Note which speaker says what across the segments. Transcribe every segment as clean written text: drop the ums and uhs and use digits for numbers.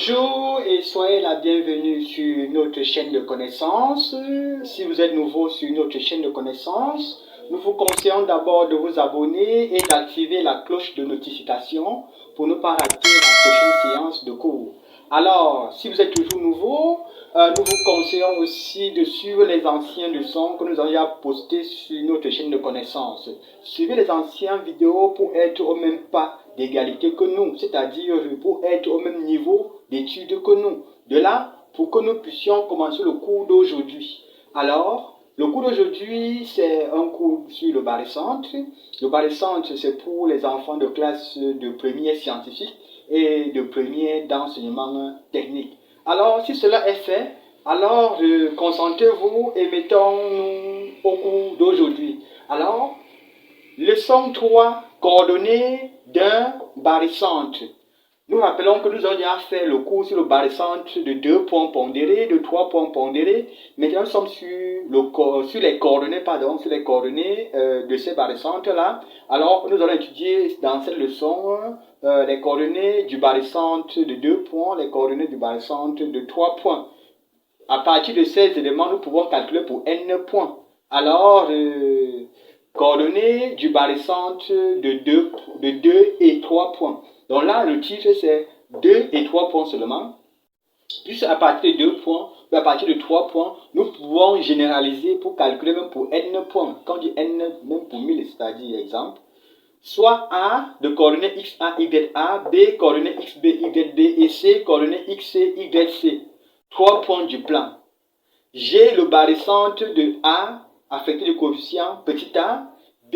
Speaker 1: Bonjour et soyez la bienvenue sur notre chaîne de connaissances. Si vous êtes nouveau sur notre chaîne de connaissances, nous vous conseillons d'abord de vous abonner et d'activer la cloche de notification pour ne pas rater la prochaine séance de cours. Alors, si vous êtes toujours nouveau, nous vous conseillons aussi de suivre les anciens leçons que nous avons déjà postées sur notre chaîne de connaissances. Suivez les anciennes vidéos pour être au même pas d'égalité que nous, c'est-à-dire pour être au même niveau d'études que nous. De là, pour que nous puissions commencer le cours d'aujourd'hui. Alors, le cours d'aujourd'hui, c'est un cours sur le barycentre. Le barycentre, c'est pour les enfants de classe de première scientifique et de première d'enseignement technique. Alors, si cela est fait, alors concentrez-vous et mettons-nous au cours d'aujourd'hui. Alors, leçon 3, coordonnées d'un barycentre. Nous rappelons que nous avons déjà fait le cours sur le barycentre de 2 points pondérés, de 3 points pondérés. Maintenant, nous sommes sur les coordonnées de ces barycentres-là. Alors, nous allons étudier dans cette leçon les coordonnées du barycentre de 2 points, les coordonnées du barycentre de 3 points. À partir de ces éléments, nous pouvons calculer pour n points. Alors, coordonnées du barycentre de 2 et 3 points. Donc là, le titre, c'est 2 et 3 points seulement. Puis à partir de 2 points, ou à partir de 3 points, nous pouvons généraliser pour calculer même pour n points. Quand on dit n, même pour 1000, c'est-à-dire exemple. Soit A de coordonnées x, a, y, a, B coordonnées x, b, y, b et C coordonnées x, c, y, c. 3 points du plan. J'ai le barycentre de A affecté de coefficient petit a, B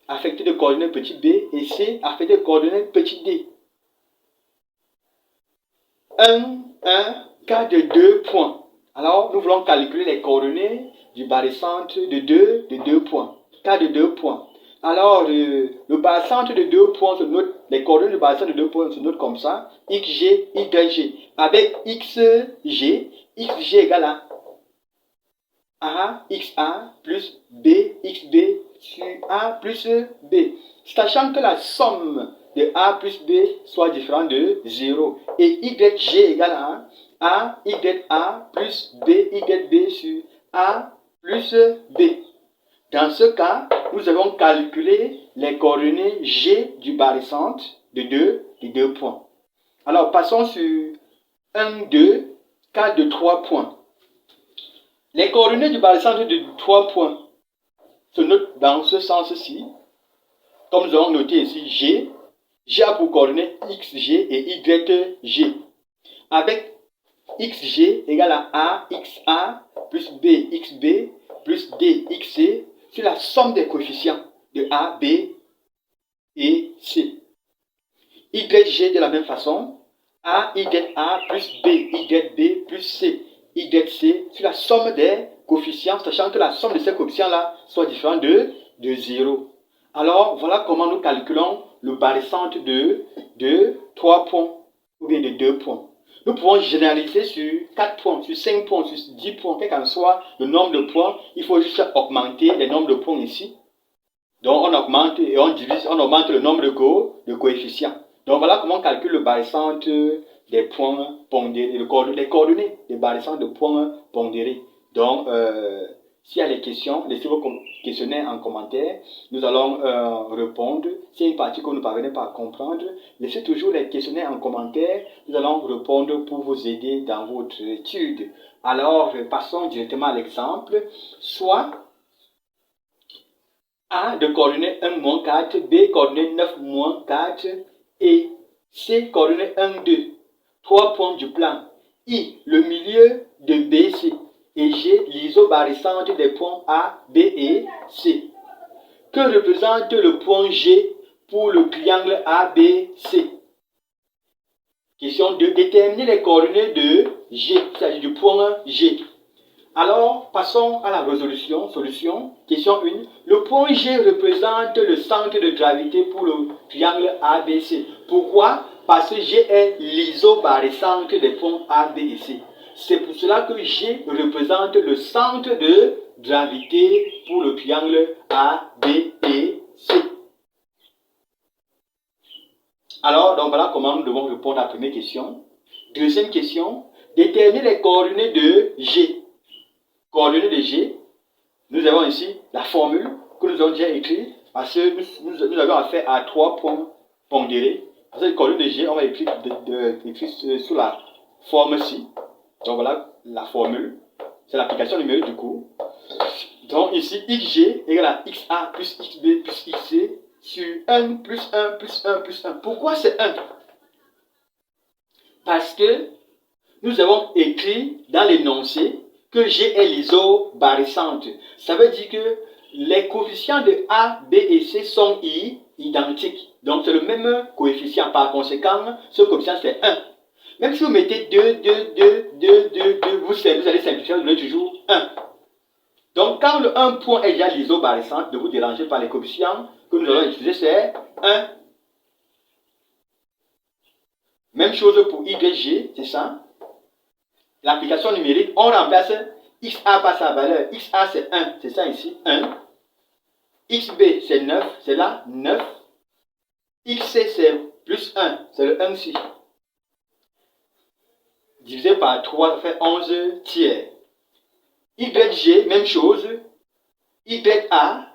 Speaker 1: affecté de coordonnées petit b et C affecté de coordonnées petit d. 1, cas de 2 points. Alors, nous voulons calculer les coordonnées du barycentre de 2 points. Cas de 2 points. Alors, le barycentre de 2 points se note, les coordonnées du barycentre de 2 points se notent comme ça, xg, yg. Avec xg égale à xa plus bxb sur a plus b. Sachant que la somme de a plus b soit différente de 0 et yg égale à aya plus byb sur a plus b. Dans ce cas, nous avons calculé les coordonnées g du barycentre de 2 points. Alors, passons sur 1, 2, cas de 3 points. Les coordonnées du barycentre de 3 points se notent dans ce sens-ci, comme nous avons noté ici G. G a pour coordonnées XG et YG. Avec XG égale à AXA plus BXB plus DXC sur la somme des coefficients de A, B et C. YG de la même façon, AYA plus BYB plus C. YC sur la somme des coefficients, sachant que la somme de ces coefficients-là soit différente de 0. Alors, voilà comment nous calculons le barycentre de 3 points, ou bien de 2 points. Nous pouvons généraliser sur 4 points, sur 5 points, sur 10 points, quel qu'en soit le nombre de points. Il faut juste augmenter les nombres de points ici. Donc, on augmente et on divise, on augmente le nombre de coefficients. Donc, voilà comment on calcule le barycentre des points pondérés, les coordonnées des barycentres de points pondérés. Donc, s'il y a des questions, laissez vos questionnaires en commentaire. Nous allons répondre. S'il y a une partie que vous ne parvenez pas à comprendre, laissez toujours les questionnaires en commentaire. Nous allons répondre pour vous aider dans votre étude. Alors, passons directement à l'exemple. Soit A de coordonnées 1, 4, B coordonnées 9, 4 et C coordonnées 1, 2. 3 points du plan. I, le milieu de BC. Et G, l'isobarycentre des points A, B et C. Que représente le point G pour le triangle ABC? Question 2. Déterminer les coordonnées de G, c'est-à-dire du point G. Alors, passons à la résolution. Solution. Question 1. Le point G représente le centre de gravité pour le triangle ABC. Pourquoi? Parce que G est l'isobarycentre des points A, B et C. C'est pour cela que G représente le centre de gravité pour le triangle A, B et C. Alors, donc voilà comment nous devons répondre à la première question. Deuxième question, déterminer les coordonnées de G. Coordonnées de G, nous avons ici la formule que nous avons déjà écrite parce que nous avons affaire à 3 points pondérés. Parce que les coordonnées de G, on va écrire sous la forme-ci. Donc voilà la formule. C'est l'application numérique du cours. Donc ici, xg égale à xa plus xb plus xc sur 1 plus 1 plus 1 plus 1. Pourquoi c'est 1? Parce que nous avons écrit dans l'énoncé que G est l'isobarycentre. Ça veut dire que les coefficients de A, B et C sont identiques. Donc c'est le même coefficient. Par conséquent, ce coefficient c'est 1. Même si vous mettez 2, 2, 2, 2, 2, 2, vous allez simplifier, vous donnez toujours 1. Donc quand le 1 point est déjà l'isobarycentre, ne vous dérangez pas, les coefficients que nous allons utiliser, c'est 1. Même chose pour YG, c'est ça. L'application numérique, on remplace XA par sa valeur. XA c'est 1, c'est ça ici, 1. XB c'est 9, c'est là 9. XC c'est plus 1, c'est le 1 ici. Divisé par 3, ça fait 11 tiers. YG, même chose. YA,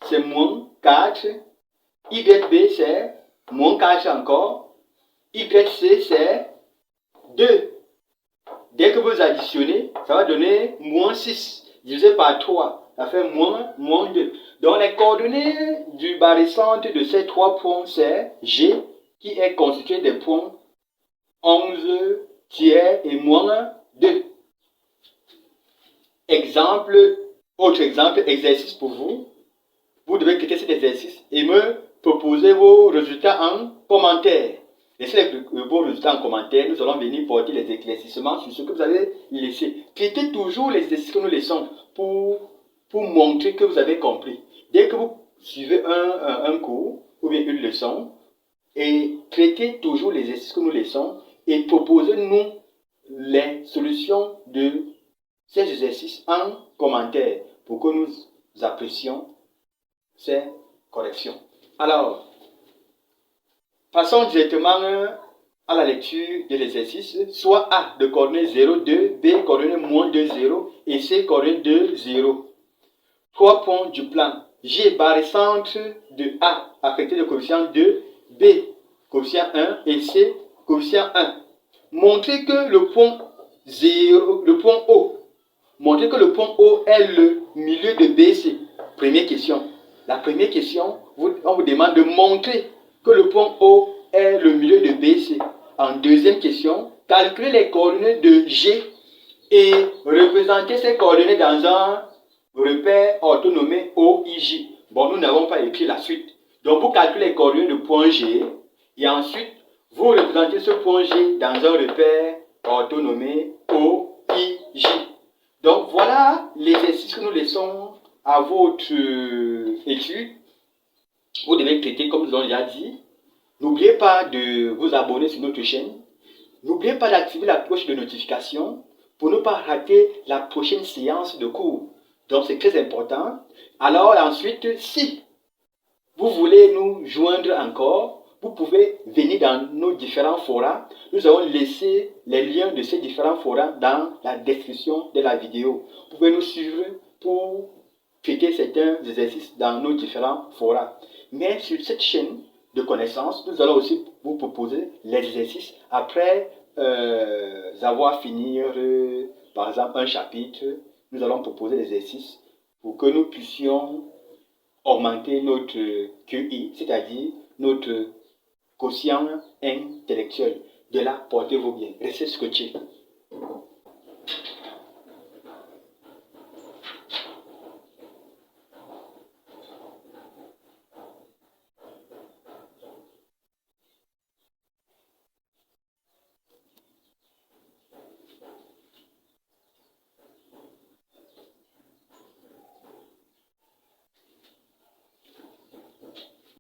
Speaker 1: c'est moins 4. YB, c'est moins 4 encore. YC, c'est 2. Dès que vous additionnez, ça va donner moins 6. Divisé par 3, ça fait moins 2. Donc les coordonnées du barycentre de ces 3 points, c'est G, qui est constitué des points 11 tiers et moins 2. Autre exemple, exercice pour vous. Vous devez cliquer cet exercice et me proposer vos résultats en commentaire. Laissez vos résultats en commentaire. Nous allons venir porter les éclaircissements sur ce que vous avez laissé. Cliquez toujours les exercices que nous laissons pour montrer que vous avez compris. Dès que vous suivez un cours ou bien une leçon, et traitez toujours les exercices que nous laissons et proposez-nous les solutions de ces exercices en commentaire pour que nous apprécions ces corrections. Alors, passons directement à la lecture de l'exercice, soit A de coordonnées 0, 2, B coordonnées moins 2, 0 et C coordonnées 2, 0. 3 points du plan. G barycentre de A affecté de coefficient 2, B coefficient 1 et C coefficient 1. Montrez que le point 0, le point O, montrez que le point O est le milieu de BC. Première question. La première question, on vous demande de montrer que le point O est le milieu de BC. En deuxième question, calculez les coordonnées de G et représentez ces coordonnées dans un repère orthonomé OIJ. Bon, nous n'avons pas écrit la suite. Donc, vous calculez les coordonnées du point G et ensuite, vous représentez ce point G dans un repère orthonomé OIJ. Donc, voilà l'exercice que nous laissons à votre étude. Vous devez traiter comme nous l'avons déjà dit. N'oubliez pas de vous abonner sur notre chaîne. N'oubliez pas d'activer la cloche de notification pour ne pas rater la prochaine séance de cours. Donc, c'est très important. Alors, ensuite, si vous voulez nous joindre encore, vous pouvez venir dans nos différents forums. Nous avons laissé les liens de ces différents forums dans la description de la vidéo. Vous pouvez nous suivre pour traiter certains exercices dans nos différents forums. Mais sur cette chaîne de connaissances, nous allons aussi vous proposer les exercices après avoir fini, par exemple, un chapitre. Nous allons proposer l'exercice pour que nous puissions augmenter notre QI, c'est-à-dire notre quotient intellectuel. De là, portez-vous bien. Restez scotchés.